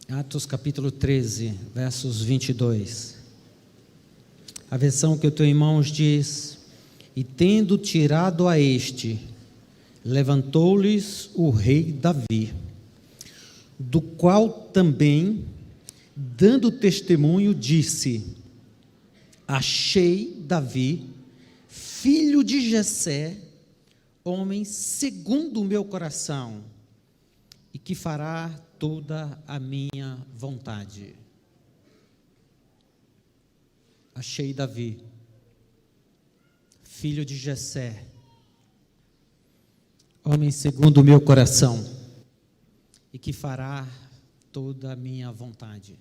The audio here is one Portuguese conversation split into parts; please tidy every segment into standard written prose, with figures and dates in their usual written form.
Atos capítulo 13, versos 22. A versão que eu tenho em mãos diz: E tendo tirado a este, levantou-lhes o rei Davi, do qual também, dando testemunho, disse: Achei Davi, filho de Jessé, homem segundo o meu coração, e que fará toda a minha vontade. Achei Davi, filho de Jessé, homem segundo o meu coração, e que fará toda a minha vontade.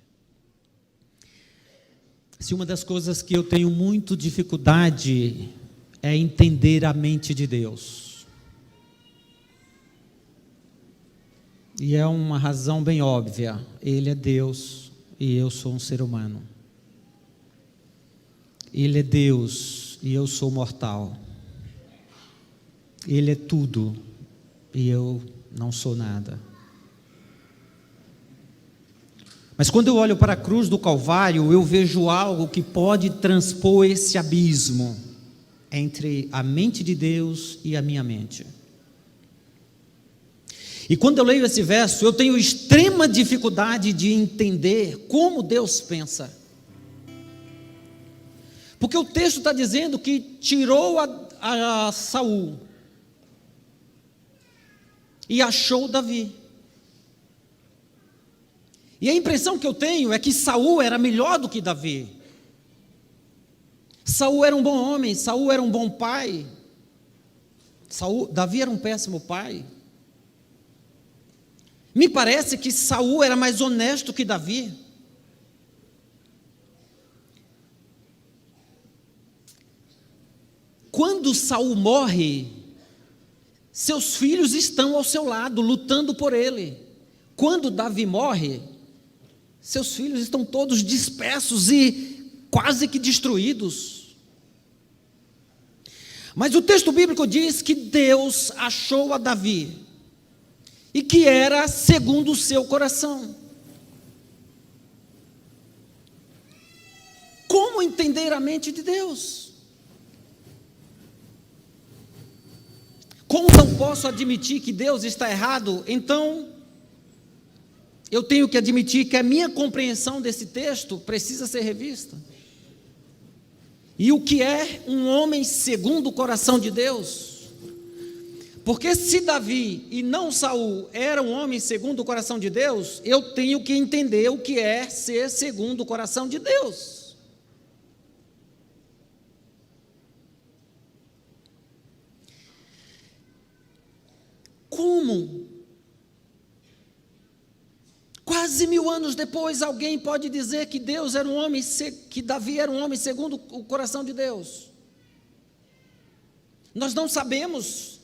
Se uma das coisas que eu tenho muito dificuldade é entender a mente de Deus. E é uma razão bem óbvia: Ele é Deus e eu sou um ser humano. Ele é Deus e eu sou mortal. Ele é tudo e eu não sou nada. Mas quando eu olho para a cruz do Calvário, eu vejo algo que pode transpor esse abismo entre a mente de Deus e a minha mente. E quando eu leio esse verso, eu tenho extrema dificuldade de entender como Deus pensa. Porque o texto está dizendo que tirou a Saul e achou Davi. E a impressão que eu tenho é que Saul era melhor do que Davi. Saul era um bom homem, Saul era um bom pai. Davi era um péssimo pai. Me parece que Saul era mais honesto que Davi. Quando Saul morre, seus filhos estão ao seu lado, lutando por ele. Quando Davi morre, seus filhos estão todos dispersos e quase que destruídos. Mas o texto bíblico diz que Deus achou a Davi, e que era segundo o seu coração. Como entender a mente de Deus? Como não posso admitir que Deus está errado, então eu tenho que admitir que a minha compreensão desse texto precisa ser revista. E o que é um homem segundo o coração de Deus? Porque se Davi e não Saul era um homem segundo o coração de Deus, eu tenho que entender o que é ser segundo o coração de Deus. Como? Quase 1000 anos depois, alguém pode dizer que Deus era um homem, que Davi era um homem segundo o coração de Deus? Nós não sabemos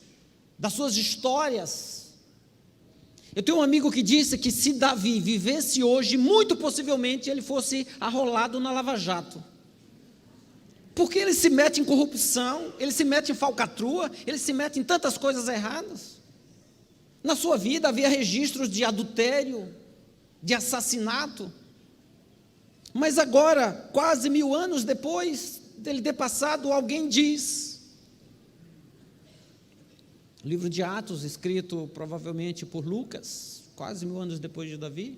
das suas histórias. Eu tenho um amigo que disse que se Davi vivesse hoje, muito possivelmente ele fosse arrolado na Lava Jato. Porque ele se mete em corrupção, ele se mete em falcatrua, ele se mete em tantas coisas erradas. Na sua vida havia registros de adultério, de assassinato. Mas agora, quase 1000 anos depois dele ter passado, alguém diz... O livro de Atos, escrito provavelmente por Lucas, quase 1000 anos depois de Davi,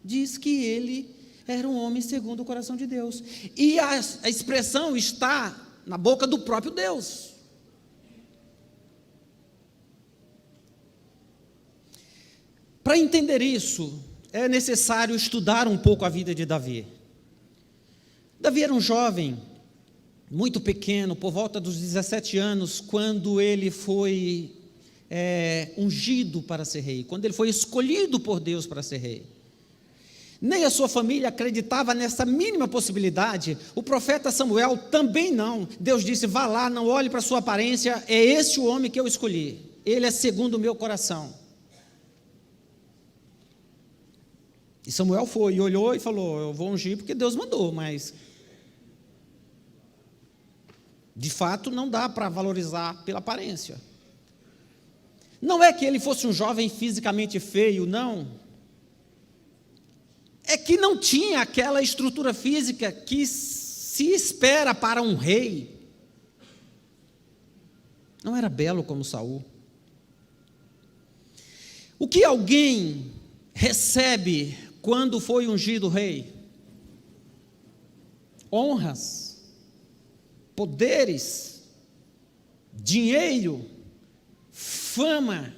diz que ele era um homem segundo o coração de Deus. E a expressão está na boca do próprio Deus. Para entender isso, é necessário estudar um pouco a vida de Davi. Davi era um jovem, muito pequeno, por volta dos 17 anos, quando ele foi ungido para ser rei, quando ele foi escolhido por Deus para ser rei. Nem a sua família acreditava nessa mínima possibilidade, o profeta Samuel também não. Deus disse: vá lá, não olhe para a sua aparência, é esse o homem que eu escolhi, ele é segundo o meu coração. E Samuel foi, e olhou e falou: eu vou ungir porque Deus mandou, mas de fato não dá para valorizar pela aparência. Não é que ele fosse um jovem fisicamente feio, não. Mas ele era um jovem que tinha uma mente muito brilhante. Ele era um jovem que tinha uma mente muito brilhante. Ele era um jovem que tinha uma mente muito brilhante. Ele era um jovem que tinha uma mente muito brilhante. Ele era um jovem que tinha uma mente muito brilhante. Ele era um jovem que tinha uma mente muito brilhante. Ele era um jovem que tinha uma mente muito brilhante. Não é que ele fosse um jovem fisicamente feio, não. é que não tinha aquela estrutura física que se espera para um rei. Não era belo como Saul. O que alguém recebe quando foi ungido rei? Honras, poderes, dinheiro, fama,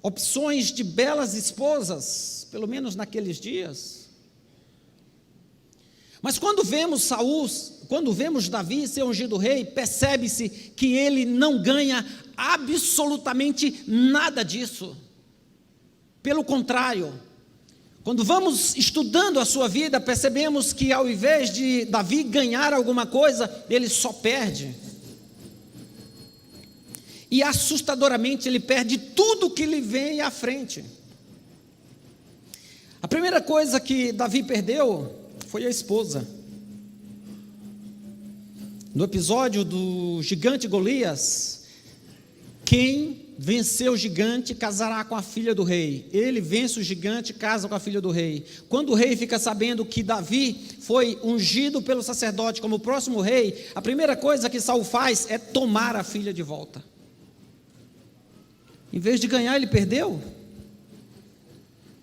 opções de belas esposas, pelo menos naqueles dias. Mas quando vemos Davi ser ungido rei, percebe-se que ele não ganha absolutamente nada disso. Pelo contrário, quando vamos estudando a sua vida, percebemos que ao invés de Davi ganhar alguma coisa, ele só perde. E assustadoramente ele perde tudo que lhe vem à frente. A primeira coisa que Davi perdeu foi a esposa. No episódio do gigante Golias, quem venceu o gigante casará com a filha do rei. Ele vence o gigante, casa com a filha do rei. Quando o rei fica sabendo que Davi foi ungido pelo sacerdote como o próximo rei, a primeira coisa que Saul faz é tomar a filha de volta. Em vez de ganhar, ele perdeu.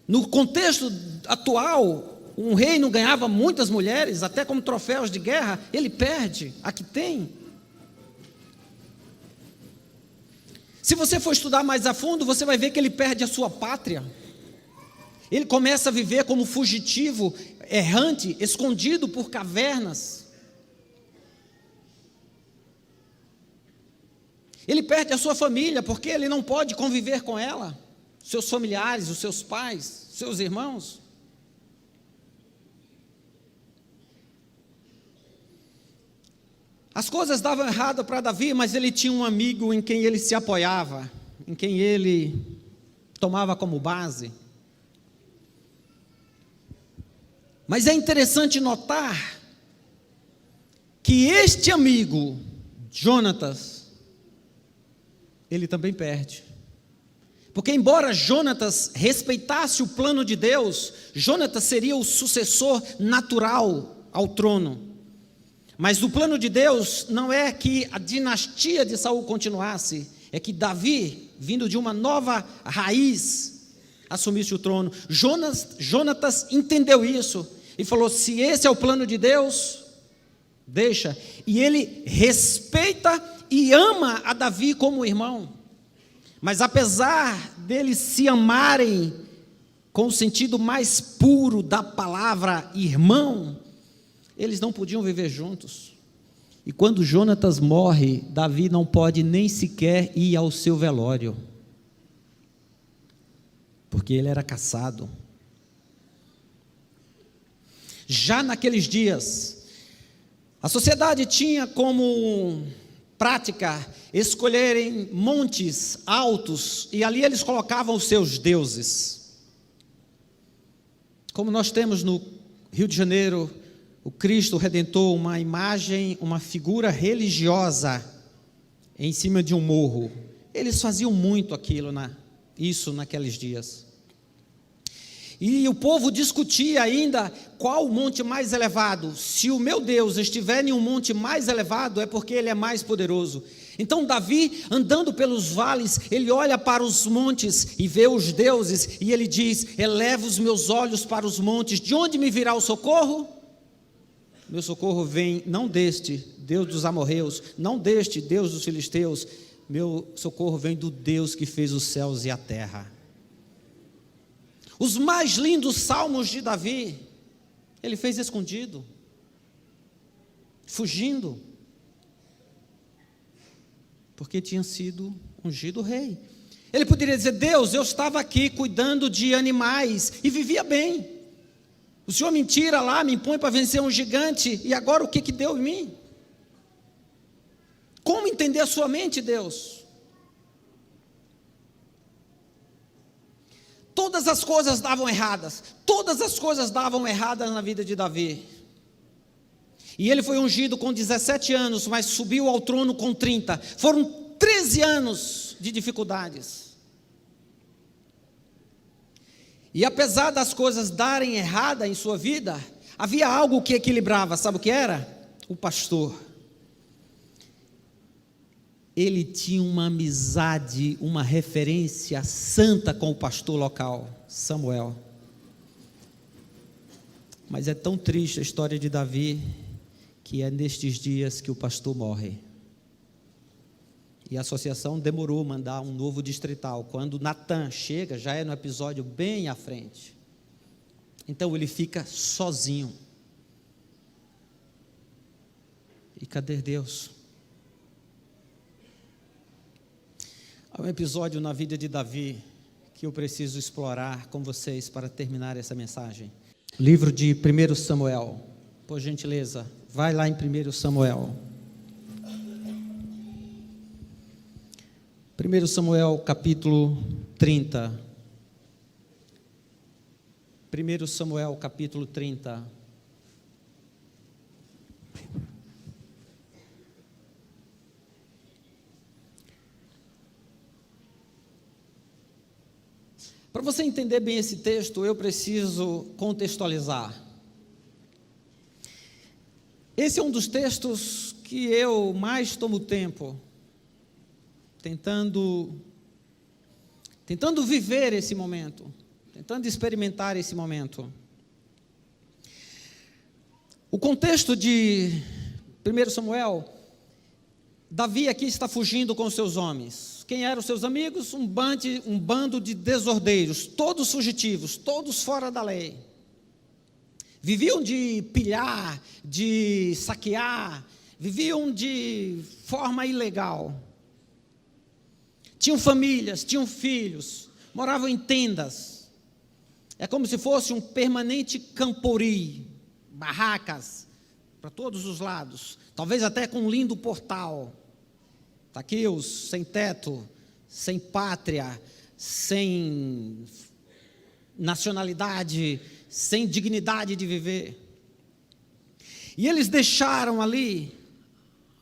No contexto atual, um rei não ganhava muitas mulheres, até como troféus de guerra, ele perde a que tem. Se você for estudar mais a fundo, você vai ver que ele perde a sua pátria. Ele começa a viver como fugitivo, errante, escondido por cavernas. Ele perde a sua família, porque ele não pode conviver com ela, seus familiares, os seus pais, seus irmãos. As coisas davam errado para Davi, mas ele tinha um amigo em quem ele se apoiava, em quem ele tomava como base. Mas é interessante notar que este amigo, Jonatas, ele também perde. Porque embora Jonatas respeitasse o plano de Deus, Jonatas seria o sucessor natural ao trono. Mas o plano de Deus não é que a dinastia de Saul continuasse, é que Davi, vindo de uma nova raiz, assumisse o trono. Jonatas entendeu isso e falou: se esse é o plano de Deus, deixa. E ele respeita e ama a Davi como irmão. Mas apesar deles se amarem com o sentido mais puro da palavra irmão, eles não podiam viver juntos. E quando Jonatas morre, Davi não pode nem sequer ir ao seu velório, porque ele era caçado. Já naqueles dias, a sociedade tinha como prática escolherem montes altos, e ali eles colocavam os seus deuses. Como nós temos no Rio de Janeiro, o Cristo Redentor, uma imagem, uma figura religiosa em cima de um morro. Eles faziam muito isso naqueles dias. E o povo discutia ainda qual o monte mais elevado. Se o meu Deus estiver em um monte mais elevado, é porque ele é mais poderoso. Então Davi, andando pelos vales, ele olha para os montes e vê os deuses, e ele diz: eleva os meus olhos para os montes, de onde me virá o socorro? Meu socorro vem não deste Deus dos amorreus, não deste Deus dos filisteus, meu socorro vem do Deus que fez os céus e a terra. Os mais lindos salmos de Davi, ele fez escondido, fugindo, porque tinha sido ungido rei. Ele poderia dizer: Deus, eu estava aqui cuidando de animais e vivia bem. O Senhor me tira lá, me impõe para vencer um gigante, e agora o que deu em mim? Como entender a sua mente, Deus? Todas as coisas davam erradas, todas as coisas davam erradas na vida de Davi. E ele foi ungido com 17 anos, mas subiu ao trono com 30. Foram 13 anos de dificuldades. E apesar das coisas darem errada em sua vida, havia algo que equilibrava, sabe o que era? O pastor. Ele tinha uma amizade, uma referência santa com o pastor local, Samuel. Mas é tão triste a história de Davi, que é nestes dias que o pastor morre. E a associação demorou a mandar um novo distrital. Quando Natan chega, já é no episódio bem à frente. Então ele fica sozinho. E cadê Deus? Há um episódio na vida de Davi que eu preciso explorar com vocês para terminar essa mensagem. Livro de 1 Samuel. Por gentileza, vai lá em 1 Samuel. 1 Samuel capítulo 30. 1 Samuel capítulo 30. Para você entender bem esse texto, eu preciso contextualizar. Esse é um dos textos que eu mais tomo tempo tentando viver esse momento, tentando experimentar esse momento. O contexto de 1 Samuel, Davi aqui está fugindo com seus homens. Quem eram seus amigos? Um bando de desordeiros, todos fugitivos, todos fora da lei. Viviam de pilhar, de saquear, viviam de forma ilegal. Tinham famílias, tinham filhos, moravam em tendas. É como se fosse um permanente campori, barracas para todos os lados, talvez até com um lindo portal. Está aqui os sem teto, sem pátria, sem nacionalidade, sem dignidade de viver. E eles deixaram ali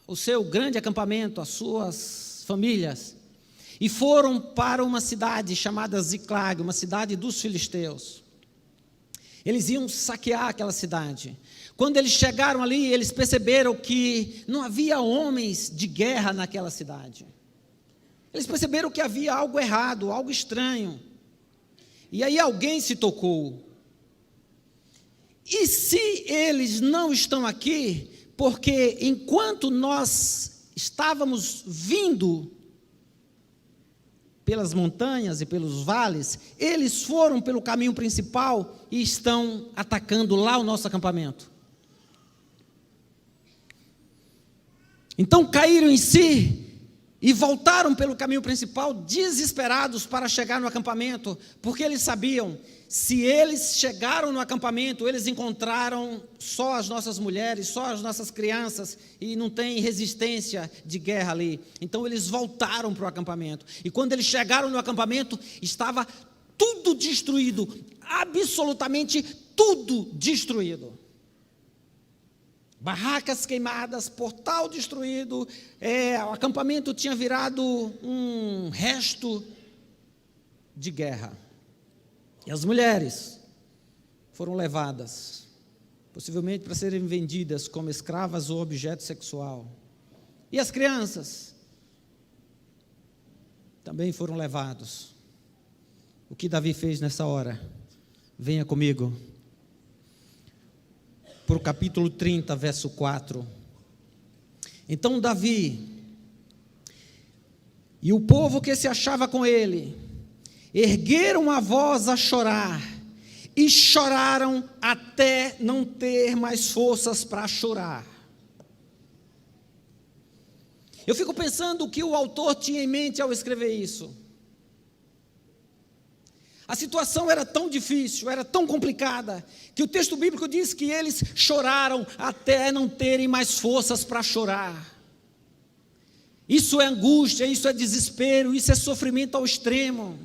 o seu grande acampamento, as suas famílias, e foram para uma cidade chamada Ziclag, uma cidade dos filisteus. Eles iam saquear aquela cidade. Quando eles chegaram ali, eles perceberam que não havia homens de guerra naquela cidade. Eles perceberam que havia algo errado, algo estranho. E aí alguém se tocou. E se eles não estão aqui, porque enquanto nós estávamos vindo pelas montanhas e pelos vales, eles foram pelo caminho principal e estão atacando lá o nosso acampamento. Então caíram em si e voltaram pelo caminho principal, desesperados para chegar no acampamento, porque eles sabiam, se eles chegaram no acampamento, eles encontraram só as nossas mulheres, só as nossas crianças, e não tem resistência de guerra ali. Então eles voltaram para o acampamento, e quando eles chegaram no acampamento, estava tudo destruído, absolutamente tudo destruído. Barracas queimadas, portal destruído, o acampamento tinha virado um resto de guerra. E as mulheres foram levadas, possivelmente para serem vendidas como escravas ou objeto sexual. E as crianças também foram levados. O que Davi fez nessa hora? Venha comigo para o capítulo 30, verso 4. Então Davi e o povo que se achava com ele ergueram a voz a chorar, e choraram até não ter mais forças para chorar. Eu fico pensando o que o autor tinha em mente ao escrever isso. A situação era tão difícil, era tão complicada, que o texto bíblico diz que eles choraram até não terem mais forças para chorar. Isso é angústia, isso é desespero, isso é sofrimento ao extremo.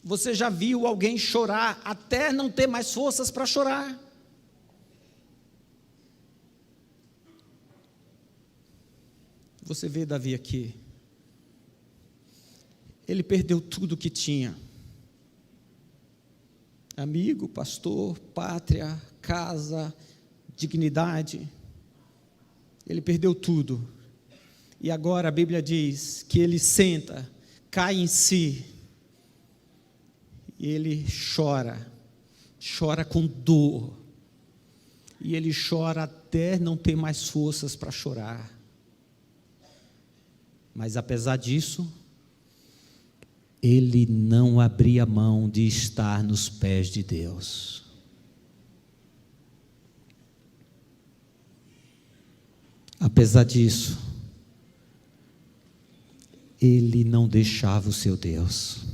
Você já viu alguém chorar até não ter mais forças para chorar? Você vê Davi aqui. Ele perdeu tudo que tinha. amigo, pastor, pátria, casa, dignidade. Ele perdeu tudo. E agora a Bíblia diz que ele senta, cai em si, e ele chora com dor, e ele chora até não ter mais forças para chorar. Mas apesar disso, ele não abria mão de estar nos pés de Deus. Apesar disso, ele não deixava o seu Deus.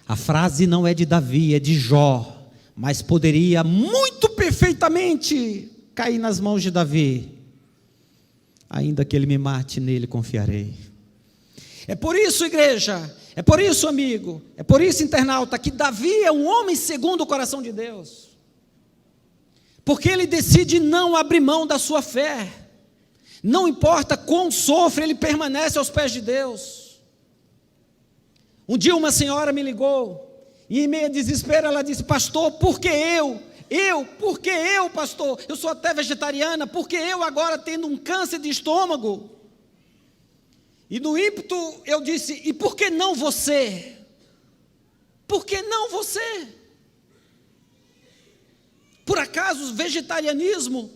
A frase não é de Davi, é de Jó, mas poderia muito perfeitamente cair nas mãos de Davi. Ainda que ele me mate, nele confiarei. É por isso, igreja, é por isso, amigo, é por isso, internauta, que Davi é um homem segundo o coração de Deus. Porque ele decide não abrir mão da sua fé. Não importa quão sofre, ele permanece aos pés de Deus. Um dia uma senhora me ligou, e em meio a desespero ela disse: pastor, por que eu? Por que eu, pastor? Eu sou até vegetariana, por que eu agora tendo um câncer de estômago? E no ímpeto eu disse: e por que não você? Por que não você? Por acaso o vegetarianismo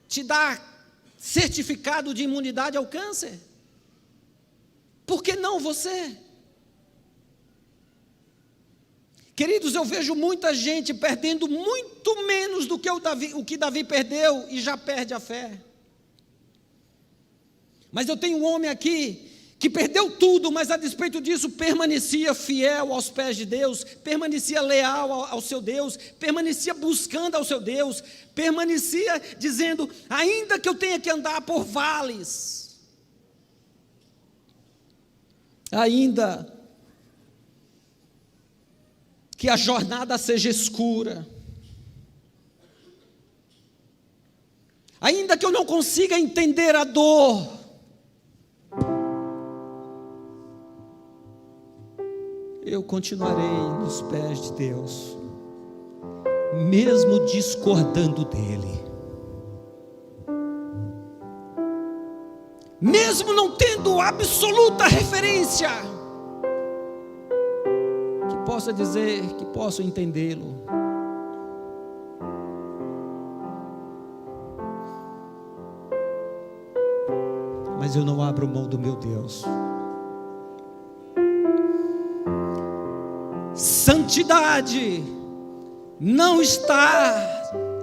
te dá certificado de imunidade ao câncer? Por que não você? Queridos, eu vejo muita gente perdendo muito menos do que o que Davi perdeu e já perde a fé. Mas eu tenho um homem aqui que perdeu tudo, mas a despeito disso permanecia fiel aos pés de Deus, permanecia leal ao seu Deus, permanecia buscando ao seu Deus, permanecia dizendo: ainda que eu tenha que andar por vales, ainda que a jornada seja escura, ainda que eu não consiga entender a dor, eu continuarei nos pés de Deus, mesmo discordando dele, mesmo não tendo absoluta referência, que possa dizer, que possa entendê-lo. Mas eu não abro mão do meu Deus. Santidade não está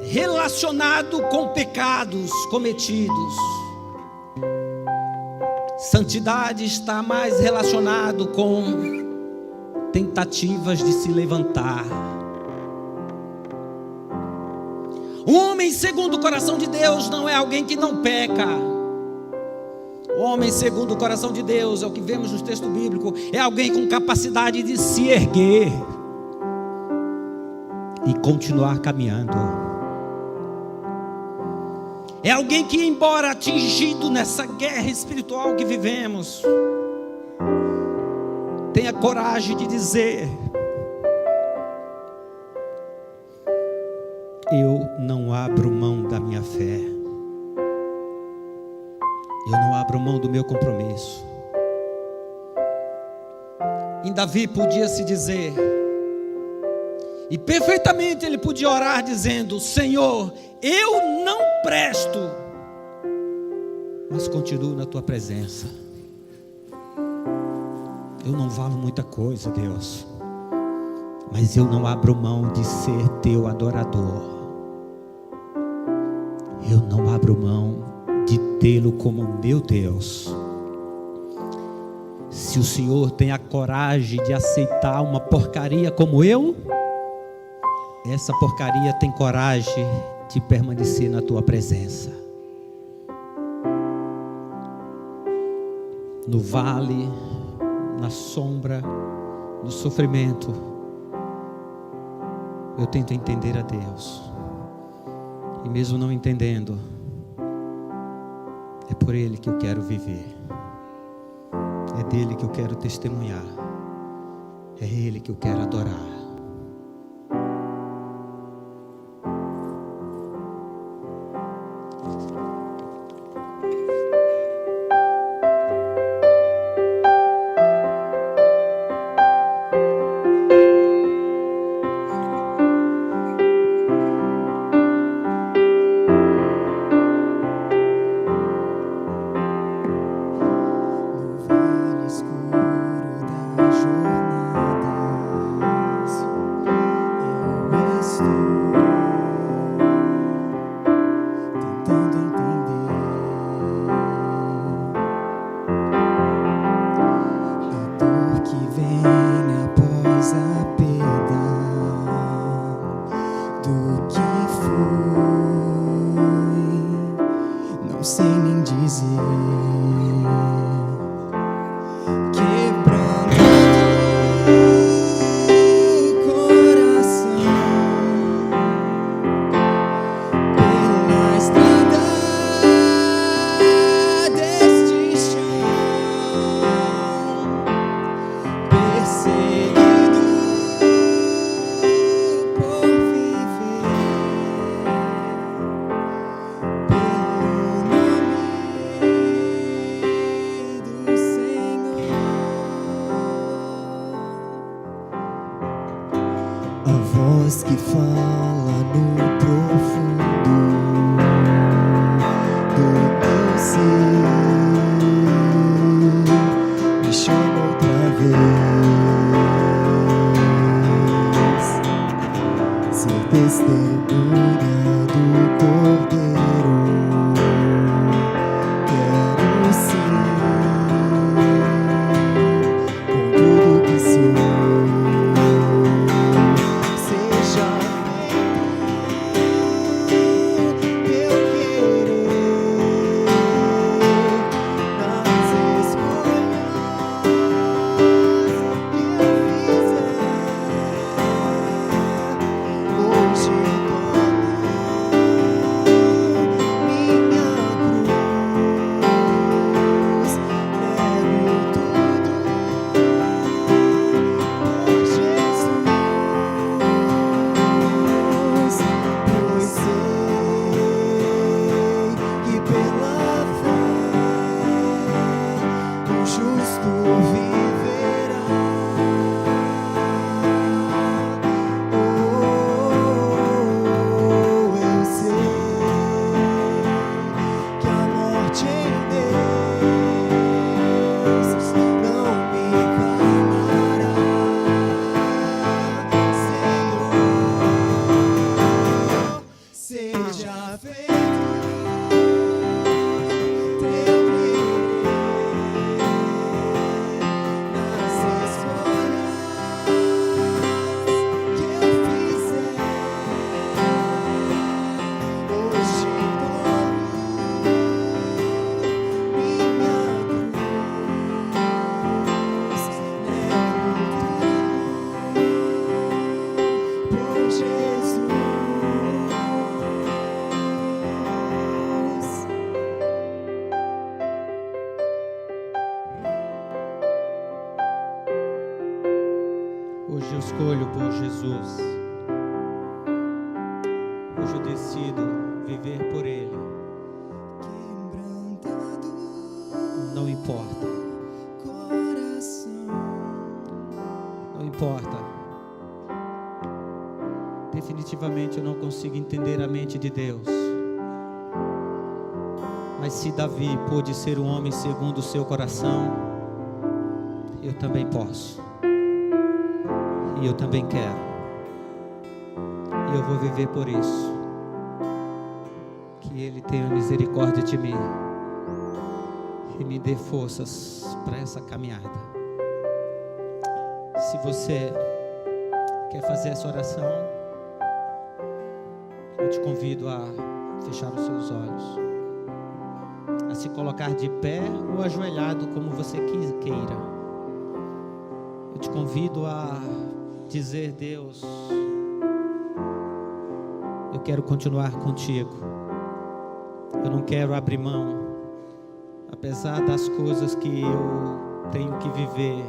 relacionado com pecados cometidos. Santidade está mais relacionado com tentativas de se levantar. Um homem segundo o coração de Deus não é alguém que não peca. O homem segundo o coração de Deus, é o que vemos no texto bíblico, é alguém com capacidade de se erguer e continuar caminhando. É alguém que, embora atingido nessa guerra espiritual que vivemos, tenha coragem de dizer: eu não abro mão da minha fé, eu não abro mão do meu compromisso. Em Davi podia se dizer, e perfeitamente ele podia orar dizendo: Senhor, eu não presto, mas continuo na tua presença. Eu não valo muita coisa, Deus, mas eu não abro mão de ser teu adorador. Eu não abro mão de tê-lo como meu Deus. Se o Senhor tem a coragem de aceitar uma porcaria como eu, essa porcaria tem coragem de permanecer na tua presença. No vale, na sombra, no sofrimento, eu tento entender a Deus. E mesmo não entendendo, é por Ele que eu quero viver. É dele que eu quero testemunhar. É Ele que eu quero adorar. A voz que fala no profundo do meu ser me chama outra vez, ser testemunha do Cordeiro. Quero ser com tudo que sou. Seja feito teu querer nas escolhas que eu fizer. Hoje Hoje eu escolho por Jesus. Hoje eu decido viver por Ele. Não importa. Não importa. Definitivamente eu não consigo entender a mente de Deus. Mas se Davi pôde ser um homem segundo o seu coração, eu também posso. E eu também quero. E eu vou viver por isso. Que Ele tenha misericórdia de mim. E me dê forças para essa caminhada. Se você quer fazer essa oração, eu te convido a fechar os seus olhos. A se colocar de pé ou ajoelhado, como você queira. Eu te convido a dizer: Deus, eu quero continuar contigo. Eu não quero abrir mão, apesar das coisas que eu tenho que viver,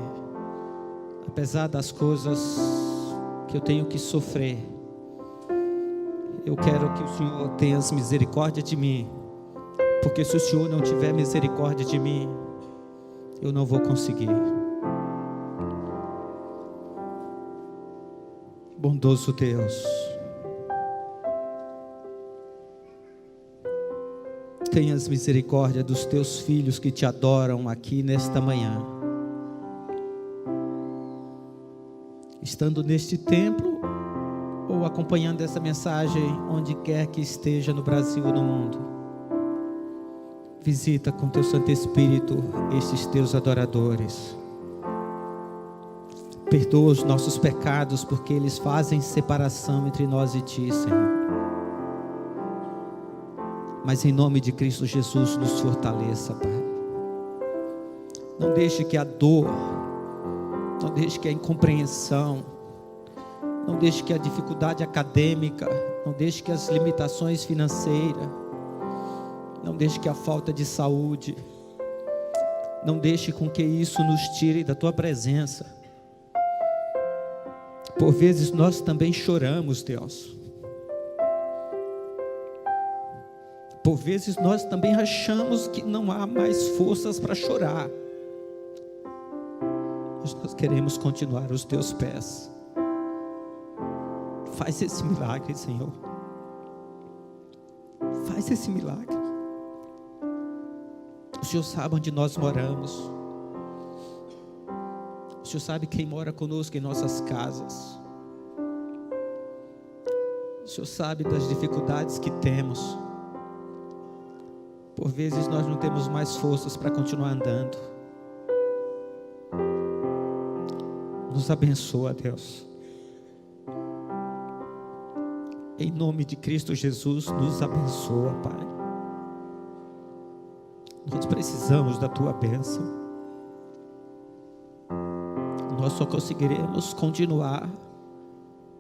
apesar das coisas que eu tenho que sofrer. Eu quero que o Senhor tenha misericórdia de mim, porque se o Senhor não tiver misericórdia de mim, eu não vou conseguir. Bondoso Deus, tenhas misericórdia dos teus filhos que te adoram aqui nesta manhã. Estando neste templo ou acompanhando essa mensagem onde quer que esteja, no Brasil ou no mundo, visita com teu Santo Espírito estes teus adoradores. Perdoa os nossos pecados, porque eles fazem separação entre nós e Ti, Senhor. Mas em nome de Cristo Jesus, nos fortaleça, Pai. Não deixe que a dor, não deixe que a incompreensão, não deixe que a dificuldade acadêmica, não deixe que as limitações financeiras, não deixe que a falta de saúde, não deixe com que isso nos tire da Tua presença. Por vezes nós também choramos, Deus. Por vezes nós também achamos que não há mais forças para chorar. Mas nós queremos continuar aos Teus pés. Faz esse milagre, Senhor. Faz esse milagre. O Senhor sabe onde nós moramos. O Senhor sabe quem mora conosco em nossas casas. O Senhor sabe das dificuldades que temos. Por vezes nós não temos mais forças para continuar andando. Nos abençoa, Deus. Em nome de Cristo Jesus, nos abençoa, Pai. Nós precisamos da Tua bênção. Nós só conseguiremos continuar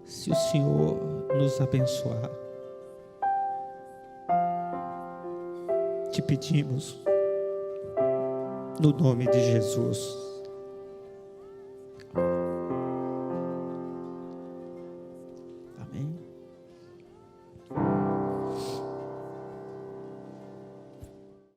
se o Senhor nos abençoar. Te pedimos, no nome de Jesus.